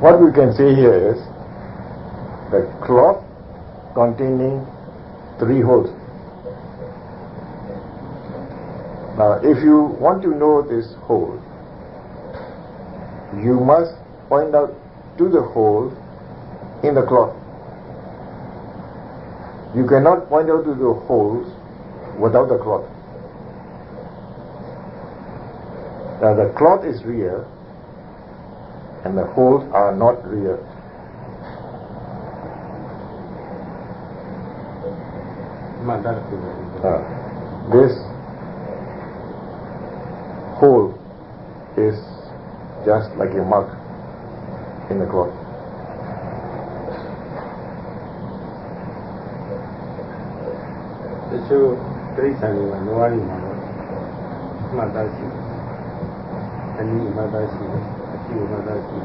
what we can say here is the cloth containing 3 holes. Now, if you want to know this hole, you must point out to the hole in the cloth. You cannot point out to the holes without the cloth. Now, the cloth is real and the holes are not real. This hole is just like a mark in the cloth. So, traditionally, no one Matashi, and Matashi, a few Matashi,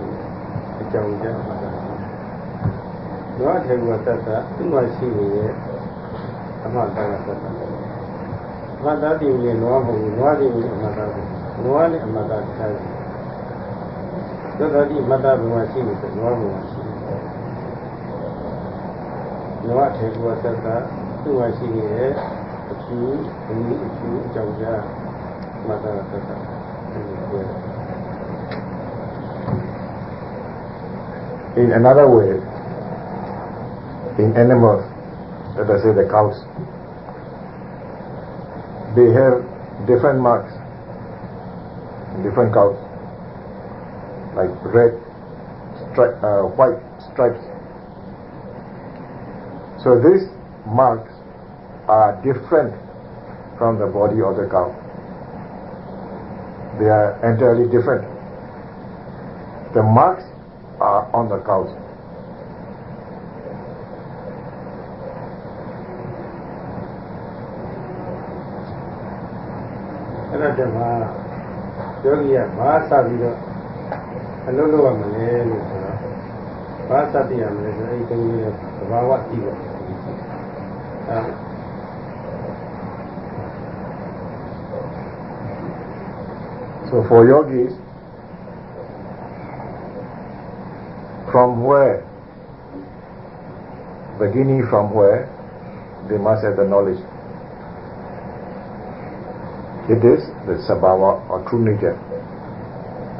a Jauja Matashi. What have you that? You must see me. Matati will know what you will Matati. No one in Matati. So that if Matati was seen with the normal machine. No what have you that? You must see here a few, Jauja Matata. In another way, in animals, let us say the cows, they have different marks, different cows, like red, white stripes. So these marks are different from the body of the cow. They are entirely different. The marks are on the cows. Yogi, Masabi, a little of Malay, Masabi, and the Rawa Tiva. So for yogis, from where, beginning from where, they must have the knowledge. It is the sabhava or true nature.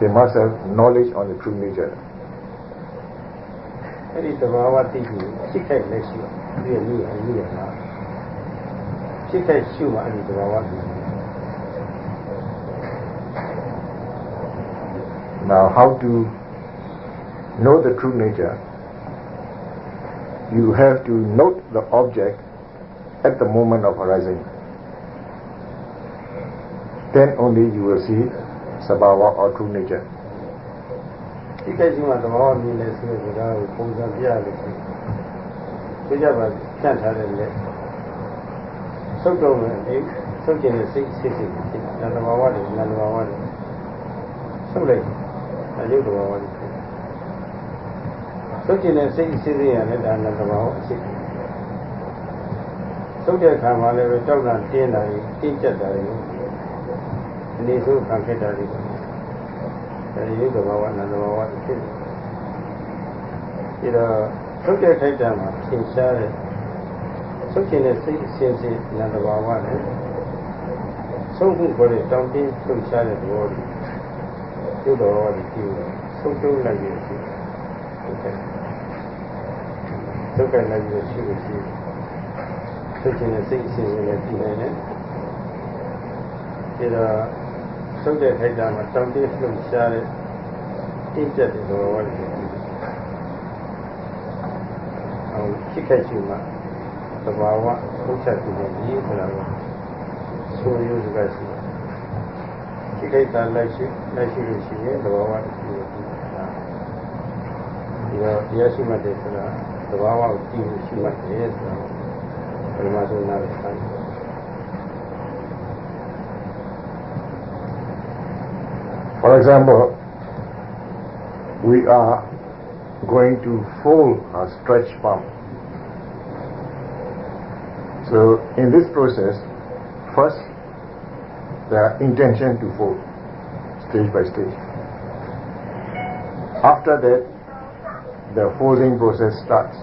They must have knowledge on the true nature. Now, how to know the true nature? You have to note the object at the moment of arising. Then only you will see sabhava or true nature. For example, we are going to fold or stretch palm. So in this process, first the intention to fold, stage by stage. After that, the folding process starts.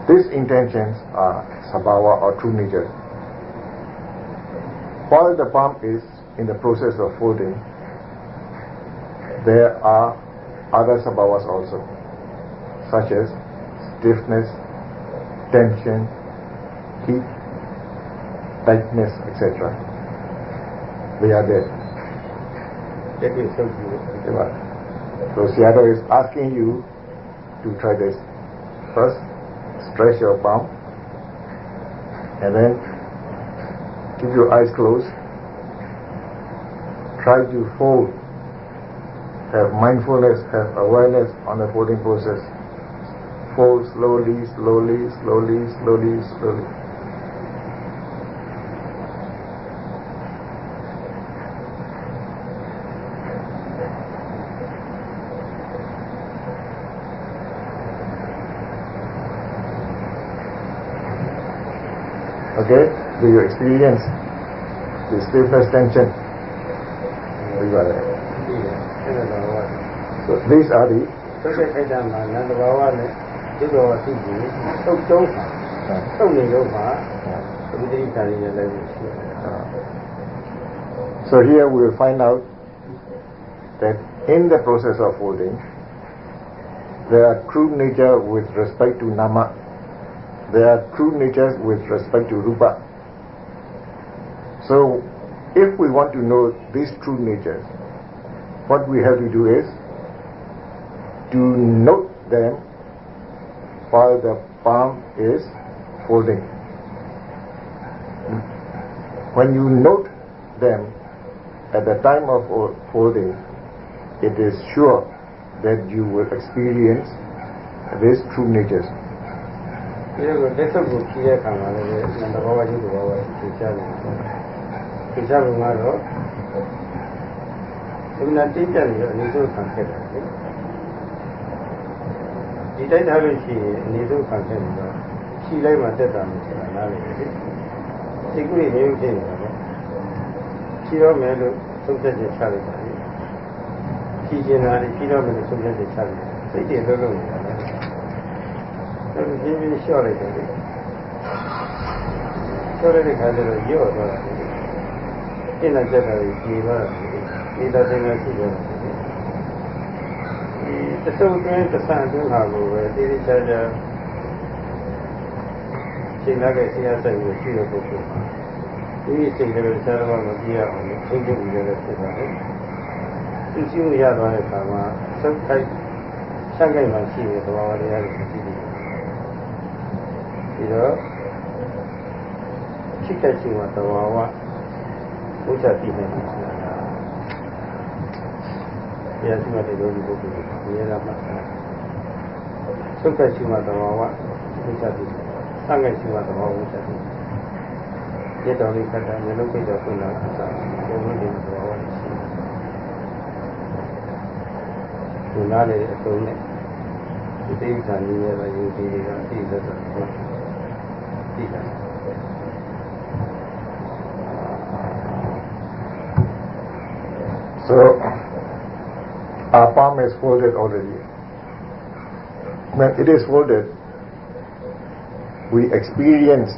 These intentions are sabhava or true nature. While the palm is in the process of folding, there are other sabhavas also, such as stiffness, tension, heat, tightness, etc. They are there. So Seattle is asking you to try this. First, stretch your palm, and then keep your eyes closed. Try to fold. Have mindfulness, have awareness on the folding process. Fold slowly, slowly, slowly, slowly, slowly. Okay, do you experience the stiffness, tension? So these are the so here we will find out that in the process of folding, there are true nature with respect to nama. There are true natures with respect to rupa. So, if we want to know these true natures, what we have to do is to note them while the palm is folding. When you note them at the time of folding, it is sure that you will experience these true natures. So, our palm is folded already. When it is folded, we experience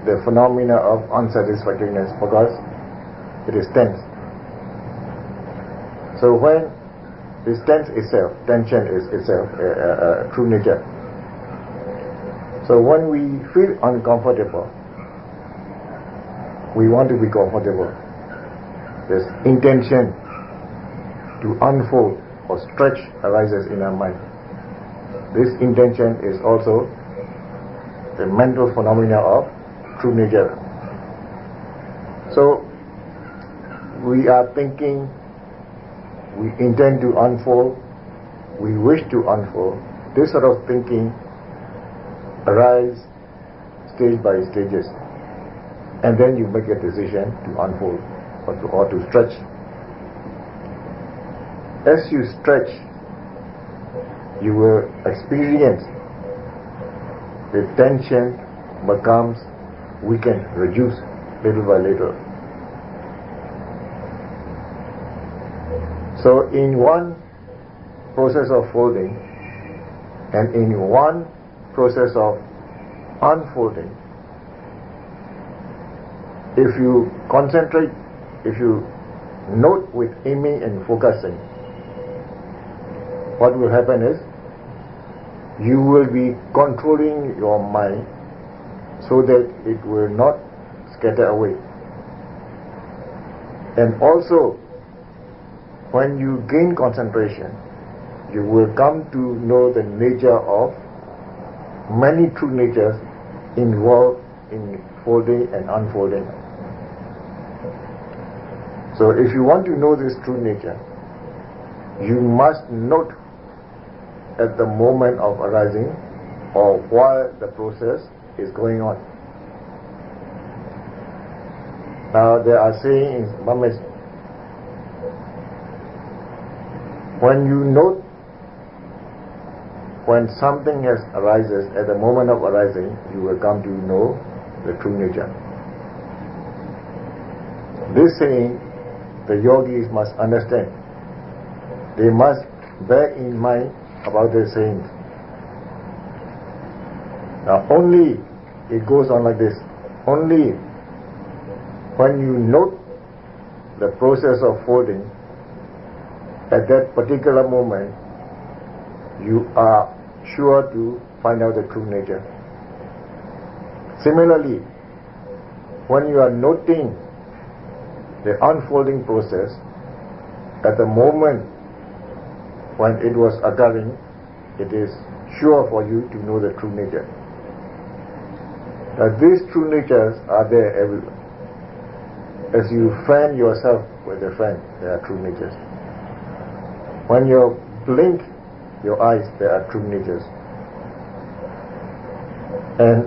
the phenomena of unsatisfactoriness because it is tense. So when this tension is itself true nature. So when we feel uncomfortable, we want to be comfortable. This intention to unfold or stretch arises in our mind. This intention is also the mental phenomena of true nature. So we are thinking, we intend to unfold, we wish to unfold. This sort of thinking arises stage by stages, and then you make a decision to unfold or to stretch. As you stretch, you will experience the tension becomes weakened, reduced little by little. So in one process of folding and in one process of unfolding, if you concentrate, if you note with aiming and focusing, what will happen is you will be controlling your mind so that it will not scatter away. And also, when you gain concentration, you will come to know the nature of many true natures involved in folding and unfolding. So if you want to know this true nature, you must note at the moment of arising or while the process is going on. Now they are saying in Burmese, when you note when something arises, at the moment of arising, you will come to know the true nature. This saying, the yogis must understand. They must bear in mind about this saying. Now only, it goes on like this, only when you note the process of folding, at that particular moment, you are sure to find out the true nature. Similarly, when you are noting the unfolding process, at the moment when it was occurring, it is sure for you to know the true nature. Now these true natures are there everywhere. As you fan yourself with a fan, there are true natures. When you blink your eyes, there are true natures. And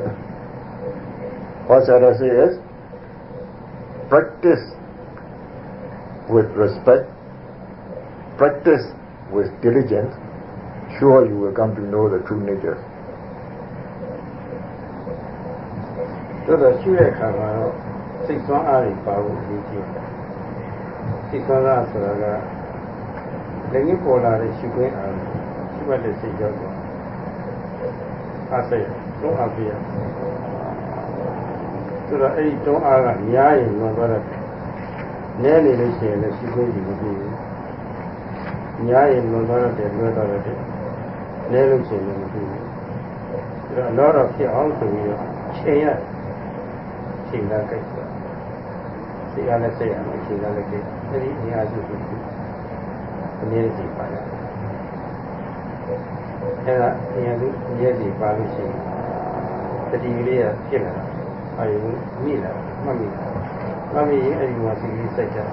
what shall I say is, practice with respect, practice with diligence, sure you will come to know the true nature. So the Shura Kama, 6 1 Ari Paru, 6 1 Asaraga, the Nipola, Shukwe, Shuba de Sijogo. I say, don't appear. So the 8 don't are Yai, no brother. Nearly the same, the Shukwe will be Yai, no brother, the brother, nearly the same. There are a lot of here also, change. Sing that case. See, let's say, I'm a king of the case. He has to do community fire. And he has nearly vanishing. The Divilia killer. I mean, Mummy. Mummy, anyone see you say that.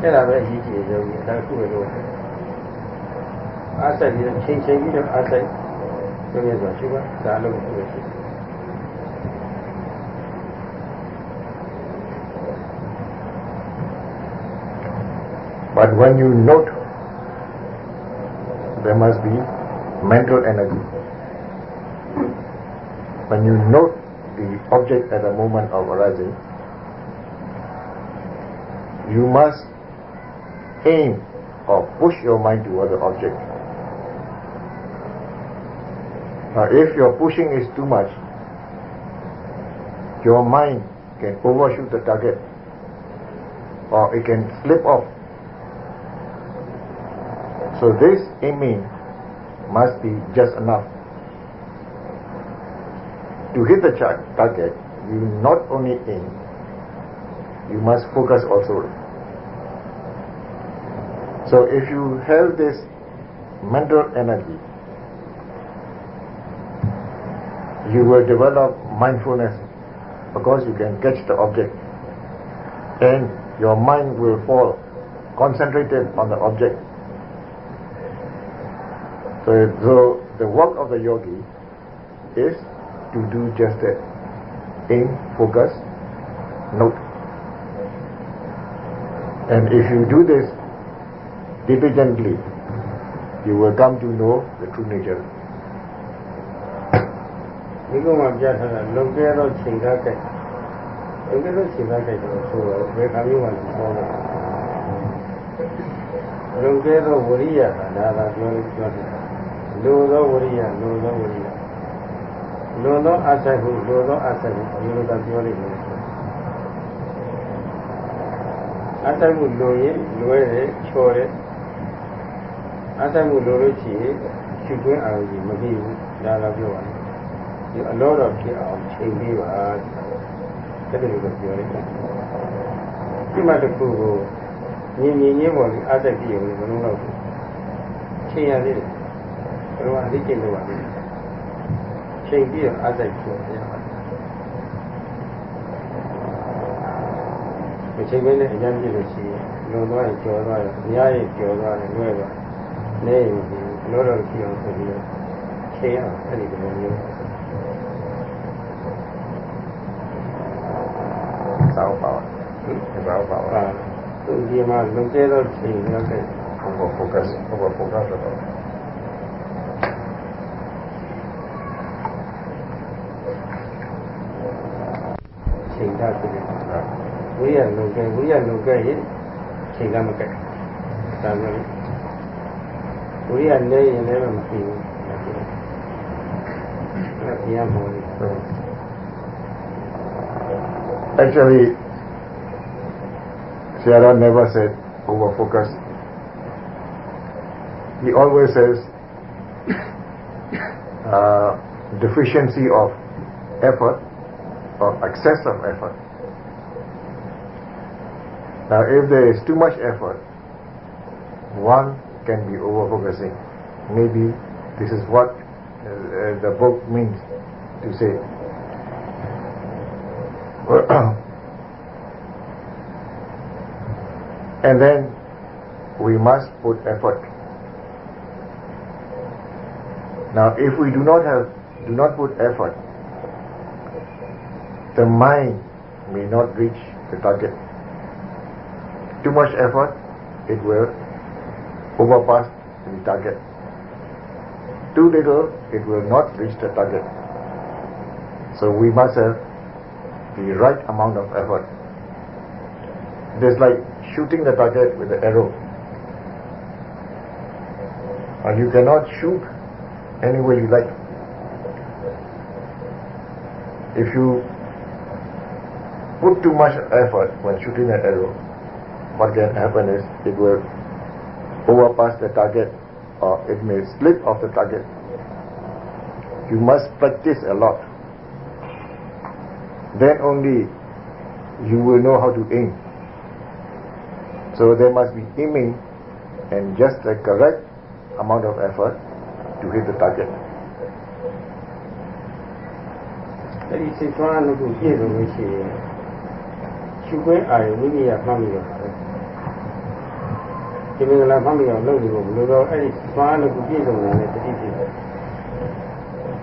Then I read you, that's who it was. I said, you change, I said, I look at it. But when you note, there must be mental energy. When you note the object at the moment of arising, you must aim or push your mind toward the object. Now if your pushing is too much, your mind can overshoot the target or it can slip off. So this aiming must be just enough. To hit the target, you not only aim, you must focus also. So if you have this mental energy, you will develop mindfulness because you can catch the object and your mind will fall concentrated on the object. So the work of the yogi is to do just that. Aim, focus, note. And if you do this diligently, you will come to know the true nature. You go up just look at those things. Look at those things. So we have you one. လုံကဲသောဝရိယကဒါသာပြောတယ်လိုသောဝရိယလိုသောဝရိယလိုသောအဆက်ဟုလိုသောအဆက်ဟုဒီလိုသာပြောလိုက်တယ်အဆက်မှုလိုရင်လွဲတယ်ချော်တယ်အဆက်မှုလိုလို့ရှိရင်ရှုခွင့်အာရုံကြီးမပြီးဘူးဒါသာပြောပါတယ်ဒီအလောတော်ဖြစ်အောင်ချိန်ပေးပါတဲ့လိုလိုပြောလိုက်တယ်ဒီမှာတစ်ခုကိုမြင်ချင်းပေါ်ပြီးအဆက်ကြည့်ရုံနဲ့မလုံးတော့ဘူးချိန်ရသေးတယ်ဘယ်လိုအသိကျင့်လို့ပါလဲချိန်ပြီးတော့အဆက်ကြည့်ရပါတယ်ချိန်ပေးတဲ့အရင်ကြည့်လို့ရှိရင်လုံသွားရင်ကြော်သွားတယ်အများကြီးကြော်သွားတယ်လွဲသွားနေရင်လောတော်ကြည့်အောင်ဆိုပြီးတော့ချိန်ရအောင်အဲ့ဒီလိုမျိုးစောင်းပါစောင်းပါသူဒီမှာလုံကျဲတော့ချိန်ရောက်တဲ့ over focus တော့ချိန်တာဖြစ်တယ်ဝိရလုံကျဲရင်ချိန်ကမကက်ဒါမျိုးဝိရနေရင်လည်းမဖြစ်ဘူးအဲ့ဒီအမော်လေး Actually, Sierra never said over focus. He always says deficiency of effort or excess of effort. Now, if there is too much effort, one can be over focusing. Maybe this is what the book means to say. And then we must put effort. Now, if we do not put effort, the mind may not reach the target. Too much effort, it will overpass the target. Too little, it will not reach the target. So we must have the right amount of effort. It is like shooting the target with an arrow. And you cannot shoot any way you like. If you put too much effort when shooting an arrow, what can happen is it will overpass the target or it may slip off the target. You must practice a lot. Then only you will know how to aim. So there must be aiming and just the correct amount of effort to hit the target. အဲ့ဒီစိတ်သွားလို့ပြည့်စုံလို့ရှိရင်ရှုခွင့်အာရုံမိမိရမှတ်မိတော့တယ်ဒီမင်္ဂလာမှတ်မိအောင်လုပ်နေဖို့ဘယ်လိုတော့အဲ့ဒီသွားလို့ပြည့်စုံနေတဲ့တတိဖြစ်တယ်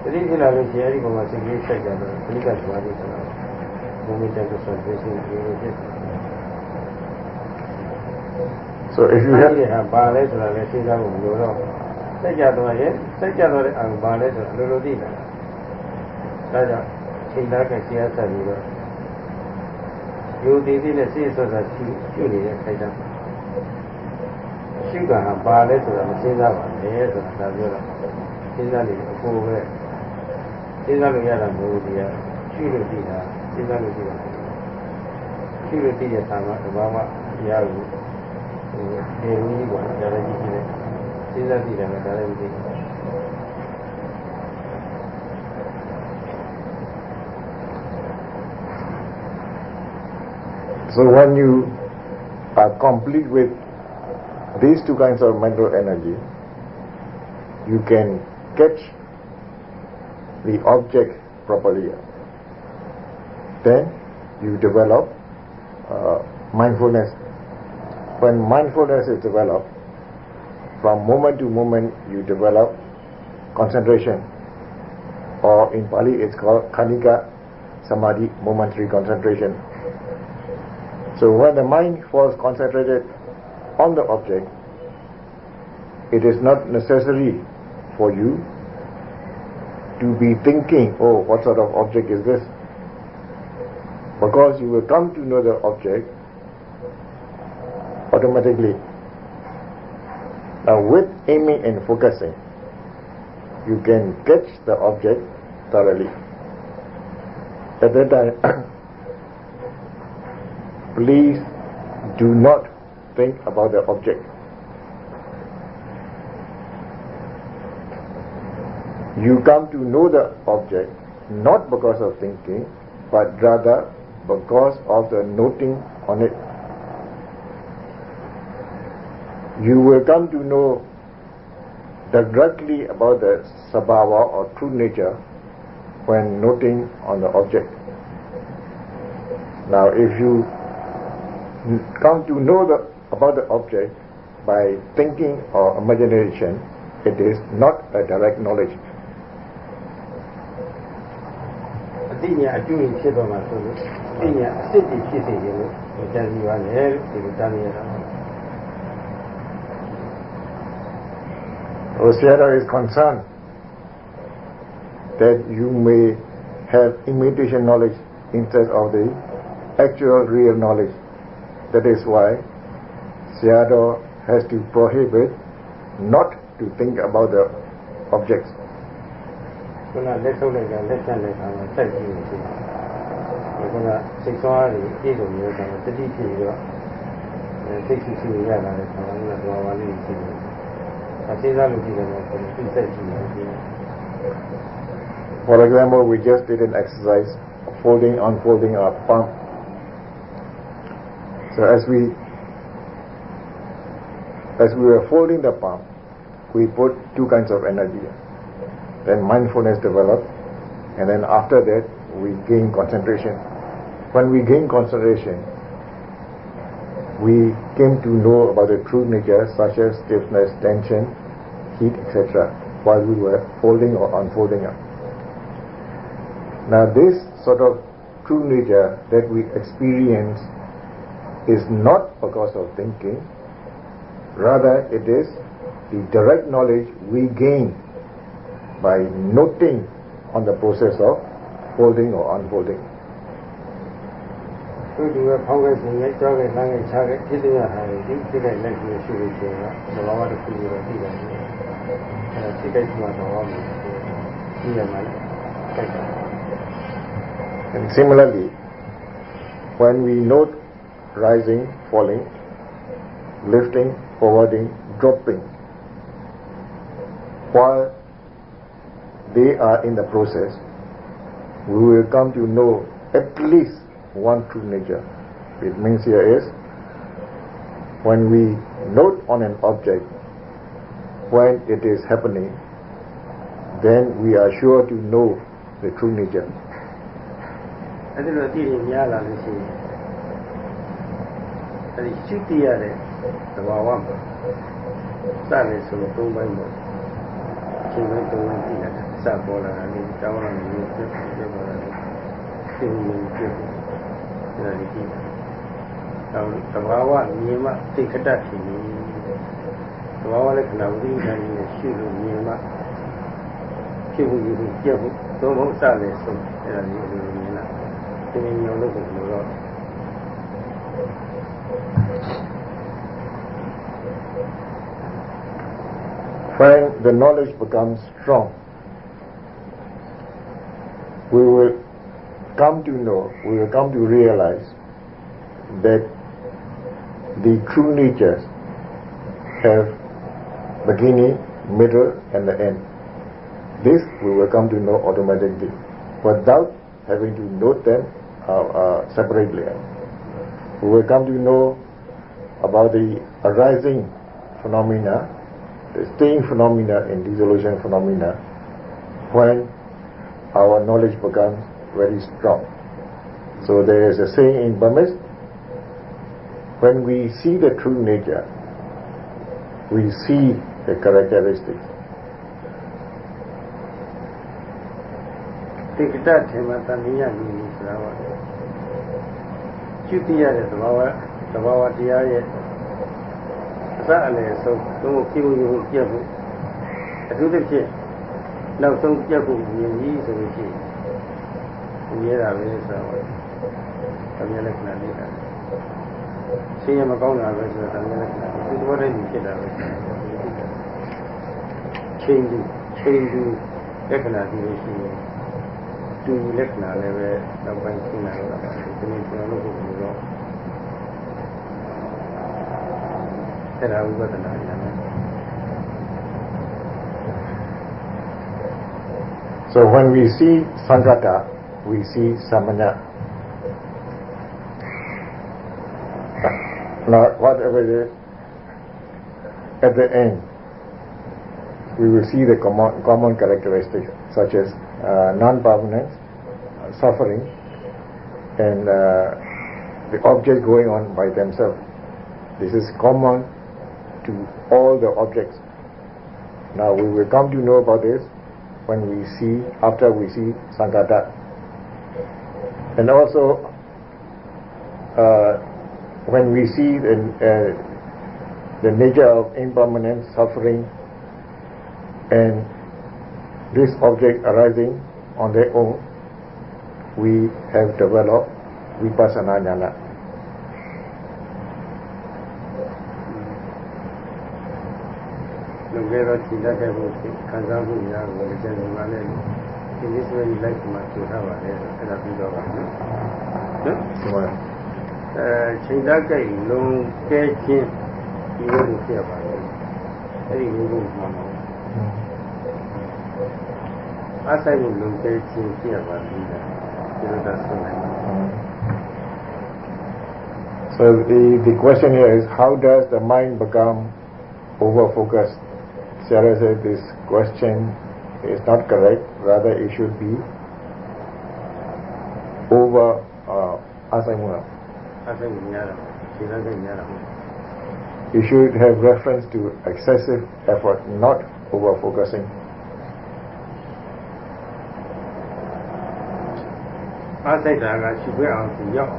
တတိဖြစ်လာလို့ရှိရင်အဲ့ဒီပုံမှာစိတ်ကလေးစိုက်ကြတော့အနိကသွားတယ်ဆိုတာဘုံမိတ္တဆိုတဲ့စိတ်ကိုဖြစ်တယ် So if you have ဘာလဲဆိုတာလည်းသိသားဖို့ဘယ်လိုတော့စိုက်ကြတော့ရဲ့စိုက်ကြတော့တဲ့အာရုံဘာလဲဆိုတာလိုလိုသိတာဒါကြောင့်ချိန်သားကဆရာဆက်ပြီးတော့ယူတည်တဲ့စိတ်ဆော့ဆော့ရှုနေတဲ့ခိုက်တာရှုတာကဘာလဲဆိုတာမသိသားပါနဲ့ဆိုတာဒါပြောတော့သိသားနေအဖို့ပဲသိသားလို့ရတာမဟုတ်ဘူးတရားရှုလို့သိတာသိသားလို့သိတာရှုလို့သိတဲ့သာမတဘာမှရဘူးဒီလိုကြီးကကြားရကြည့်တယ်သိသားသိတယ်လည်းဒါလည်းမသိဘူး So when you are complete with these two kinds of mental energy, you can catch the object properly. Then you develop mindfulness. When mindfulness is developed, from moment to moment you develop concentration, or in Pali it's called Khanika Samadhi, momentary concentration. So when the mind falls concentrated on the object, it is not necessary for you to be thinking, oh, what sort of object is this? Because you will come to know the object automatically. with aiming and focusing, you can catch the object thoroughly. At that time, please do not think about the object. You come to know the object not because of thinking, but rather because of the noting on it. You will come to know directly about the sabhava or true nature when noting on the object. Now, if you come to know about the object by thinking or imagination, it is not a direct knowledge. အတိညာအကျိုးကြီးဖြစ်တော့မှဆိုလို့အတိညာအစစ်တွေဖြစ်စေတယ်လို့ကြံစီပါလေဒီလိုတားနေရတာ Osiara is concerned that you may have imitation knowledge instead of the actual real knowledge. That is why Seattle has to prohibit not to think about the objects. ခုနလက်ထုတ်လိုက်တာလက်ဖြတ်လိုက်တာတိုက်ကြည့်လို့ရှိတယ်ခုနစိတ်ဆွားတွေပြည့်စုံနေတာတတိဖြစ်ပြီးတော့စိတ်ဆူရလာတဲ့ခါကတော့ဘာလေးရှိတယ်အသေးစားလို့ကြည့်တယ်တော့သူစိတ်ကြည့်နေတယ် For example, we just did an exercise of folding, unfolding our palm. So as we were folding the palm, we put two kinds of energy. Then mindfulness developed, and then after that we gain concentration. When we gain concentration, we came to know about the true nature such as stiffness, tension, heat, etc. while we were folding or unfolding up. Now this sort of true nature that we experience is not because of thinking, rather it is the direct knowledge we gain by noting on the process of folding or unfolding. ဒီကဖောင်းခဲ့ခြင်းနဲ့ကြောက်ခဲ့လမ်းခဲ့ချခဲ့ဖြစ်တဲ့ဟာတွေဒီဖြစ်တဲ့လက်ကြီးရှိလို့ရှိရင်သဘာဝတစ်ခုကိုသိတယ်အဲဖြစ်တဲ့မှာတော့ဒီရမှာတိုက်တာ And similarly, when we note rising, falling, lifting, forwarding, dropping, while they are in the process, we will come to know at least one true nature. It means here is, when we note on an object, when it is happening, then we are sure to know the true nature. အဲ့ဒါတည်ရင်များလာလို့ရှိရင်အဲ့ဒီရှိတည်ရတဲ့သဘာဝမှာစတယ်ဆိုတော့၃ပိုင်းပေါ့ချိန်ပိုင်း၃ပိုင်းတည်ရတယ်စပေါ်လာတာလေးတောင်းလာတယ်ပြည့်ပေါ်လာတယ်သင်မြင်ပြည့်အဲ့ဒါလေးကြည့်တော့သဘာဝမြင်မှသိခတတ်ဖြစ်နေသဘာဝလက္ခဏာဝိဉ္ဇာန်ကြီးရှိလို့မြင်မှဖြစ်ဖို့ရည်ပြည့်ဖို့သုံးဖို့စတယ်ဆိုအဲ့ဒါလေးလိုမြင်လာWhen the knowledge becomes strong, we will come to know, we will come to realize that the true natures have beginning, middle and the end. This we will come to know automatically without having to note them separately. We will come to know about the arising phenomena, the staying phenomena and dissolution phenomena when our knowledge becomes very strong. So there is a saying in Burmese, when we see the true nature, we see the characteristics. တိက္ကတထေမတဏိယနိဆိုတာပါကျွတိရတဲ့သဘာဝတရားရဲ့အစအလယ်ဆုံးသို့ကိမှုပြတ်ဖို့အထူးသဖြင့်နောက်ဆုံးပြတ်ဖို့မြင်ကြီးဆိုလို့ရှိရင်မြဲတာပဲဆိုတာပါအမြဲလက္ခဏာလေးတာ Senior Macona versus what is it? Changing recognition to recognize the So when we see Sangata, we see Samana. Now, whatever it is, at the end, we will see the common characteristics such as non-permanence, suffering, and the object going on by themselves. This is common to all the objects. Now we will come to know about this after we see Sangata. And also when we see the nature of impermanence, suffering, and this object arising on their own, we have developed Vipassana Jnana. In this way, you like to have a Chindaka, long catching, you wouldn't care about it. Any little mama. As I will look at you here about it, so the question here is, how does the mind become over-focused? Sarah said this question is not correct, rather it should be over asaimuna. You should have reference to excessive effort, not over-focusing. Asaimuna should be on the yacht.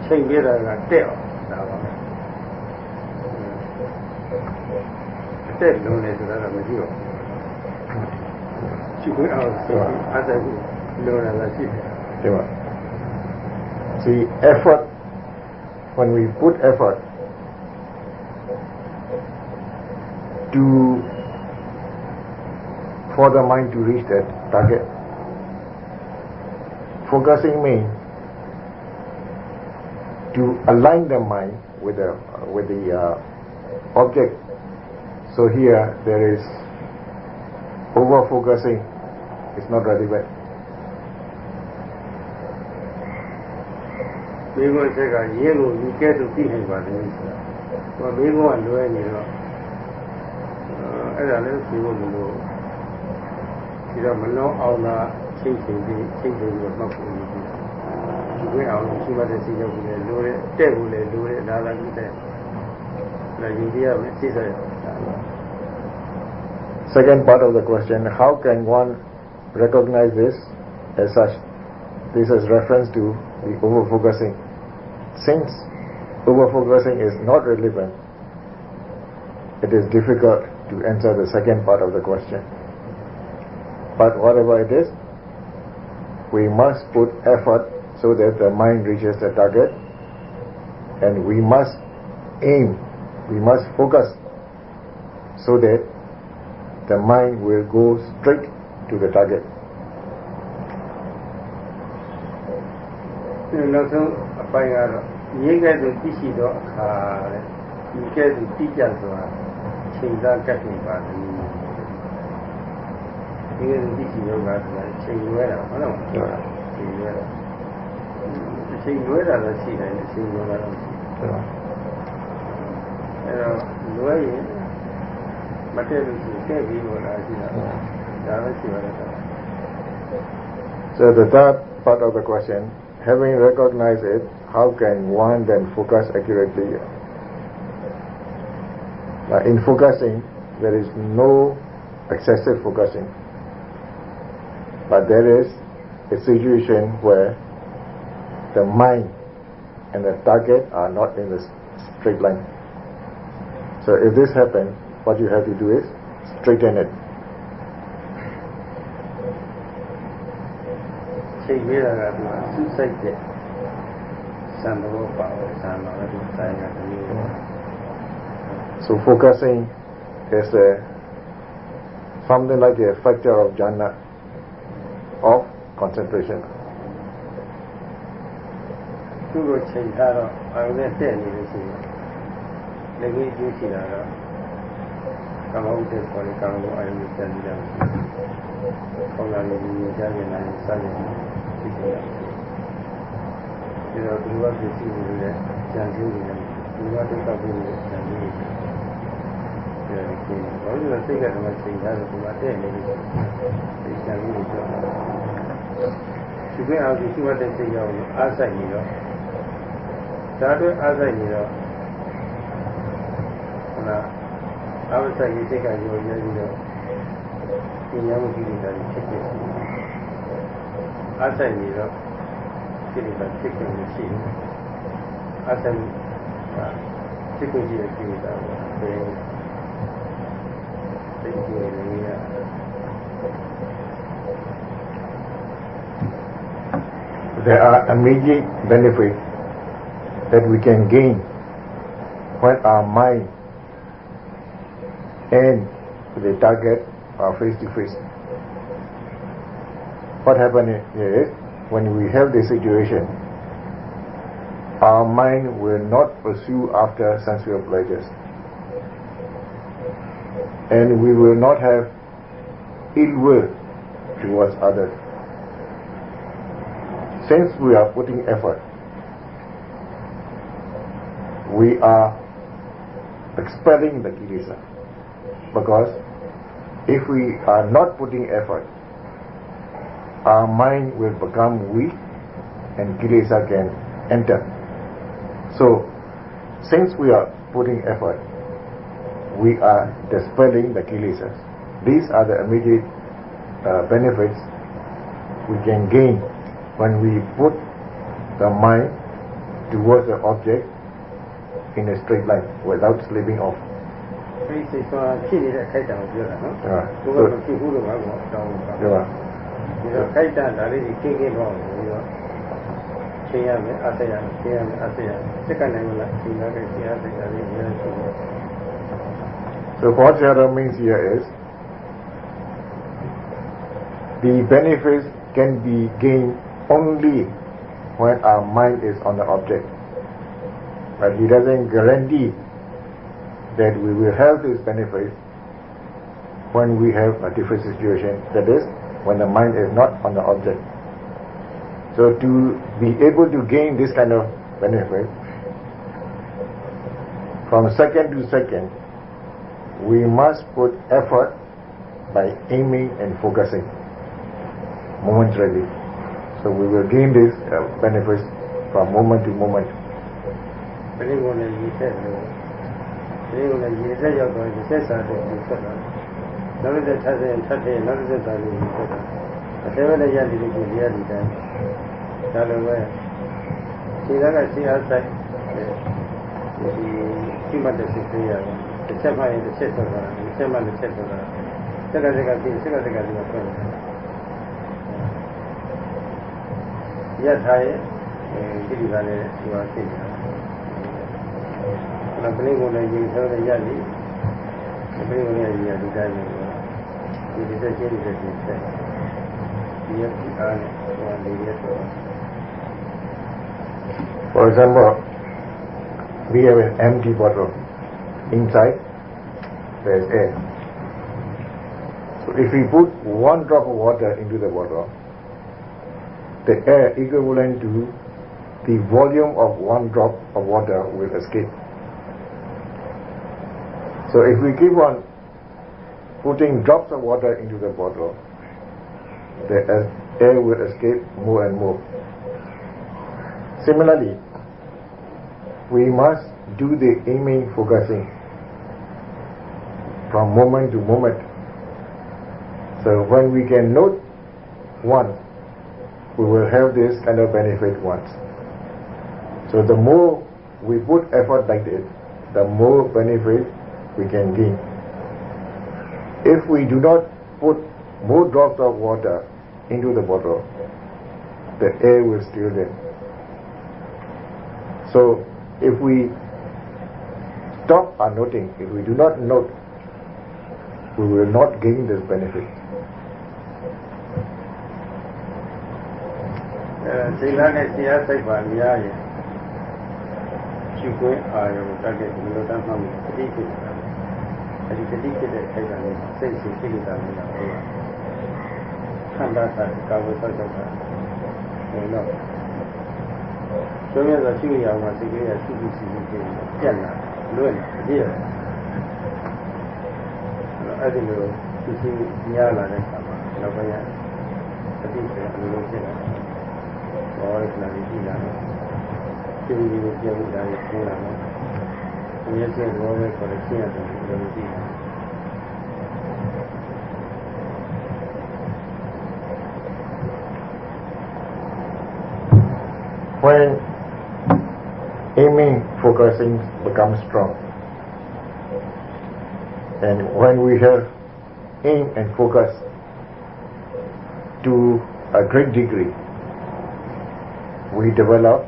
Change it as a tail. Known as another material. She went out as I known as a ship. See, effort, when we put effort for the mind to reach that target, focusing means to align the mind with the object. So here there is over-focusing. It's not relevant. We will take a yellow, you get to see him by the way. Well, we go and do any, I don't know if you want to know. You don't know how to change your mouth. You go out and see what they see, you will do it, table, do it, another day. Like India, which is a second part of the question, how can one recognize this as such? This is reference to the over-focusing. Since over-focusing is not relevant, it is difficult to answer the second part of the question. But whatever it is, we must put effort so that the mind reaches the target, and we must aim, we must focus so that the mind will go straight to the target. You get to teach you get to teach us change that getting back. You get to teach you about change weather. I don't know. Change weather, let's see, and change weather. So the third part of the question, having recognized it, how can one then focus accurately? Now in focusing, there is no excessive focusing, but there is a situation where the mind and the target are not in the straight line. So if this happens, what you have to do is straighten it. So focusing is something like a factor of jhana, of concentration. There are immediate benefits that we can gain when our mind and the target are face to face. What happens is, when we have this situation, our mind will not pursue after sensual pleasures, and we will not have ill will towards others. Since we are putting effort, we are expelling the kilesa. Because if we are not putting effort, our mind will become weak and kilesa can enter. So, since we are putting effort, we are dispelling the kilesas. These are the immediate benefits we can gain when we put the mind towards the object in a straight line without slipping off. So what Shara means here is, the benefits can be gained only when our mind is on the object. But he doesn't guarantee that we will have this benefit when we have a different situation, that is, when the mind is not on the object. So to be able to gain this kind of benefit, from second to second, we must put effort by aiming and focusing momentarily. So we will gain these benefits from moment to moment. For example, we have an empty bottle. Inside there is air. So if we put one drop of water into the bottle, the air equivalent to the volume of one drop of water will escape. So if we keep on putting drops of water into the bottle, the air will escape more and more. Similarly, we must do the aiming, focusing from moment to moment. So when we can note once, we will have this kind of benefit once. So the more we put effort like this, the more benefit we can gain. If we do not put more drops of water into the bottle, the air will still there. So if we stop our noting, if we do not note, we will not gain this benefit. စိတ်လားနဲ့တရားစိတ်ပါများရင်ရှုခွင့်အာရုံတက်တဲ့ဒီလိုတမ်းမှမတတိဖြစ်တာအဲဒီတတိဖြစ်တဲ့ခိုက်တာလေးစိတ်ရှိဖြစ်နေတာမျိုးတော့ခန္ဓာသာကာဝေသောကြောင့်ပါဘယ်တော့ဆိုရတဲ့ရှုရအောင်မှာစိတ်ကလေးကရှုပြီးစီပြီးပြတ်လာလွင့်လာတတိယအဲ့ဒီလိုသူစီများလာတဲ့အခါမှာနောက်ပိုင်းတတိဖြစ်အလိုလိုဖြစ်လာဘောရလာပြီးကြည့်လာတော့ဒီလိုမျိုးပြောလို့ဒါကိုပြောလာတော့အမြဲတမ်းဘောပဲခေါ်တဲ့ရှင်းရတယ်လို့ပြောလို့ကြည့်တယ် When aiming, focusing becomes strong, and when we have aim and focus to a great degree, we develop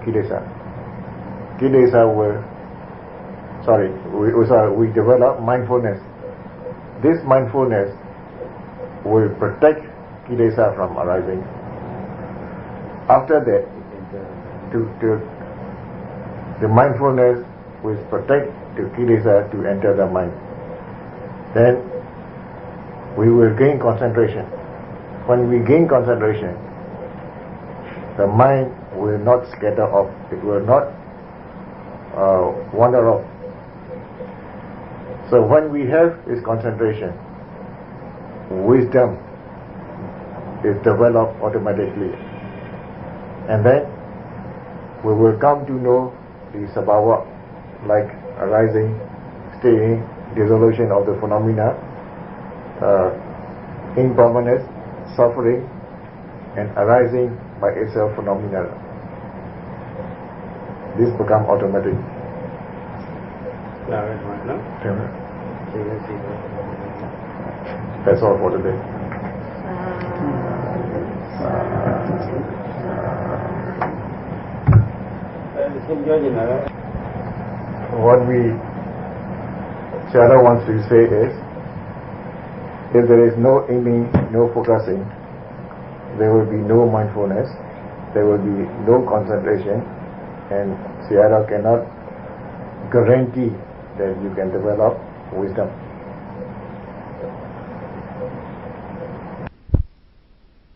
kilesa. Kilesa we develop mindfulness. This mindfulness will protect kilesa from arising. After that, the mindfulness will protect the kilesa to enter the mind. Then we will gain concentration. When we gain concentration, the mind will not scatter off. It will not wander off. So when we have this concentration, wisdom is developed automatically. And then we will come to know the sabhava, like arising, staying, dissolution of the phenomena, impermanence, suffering, and arising by itself phenomena. This become automatic. That's all for today. What Shadow wants to say is, if there is no aiming, no focusing, there will be no mindfulness, there will be no concentration, and Shadow cannot guarantee that you can develop wisdom.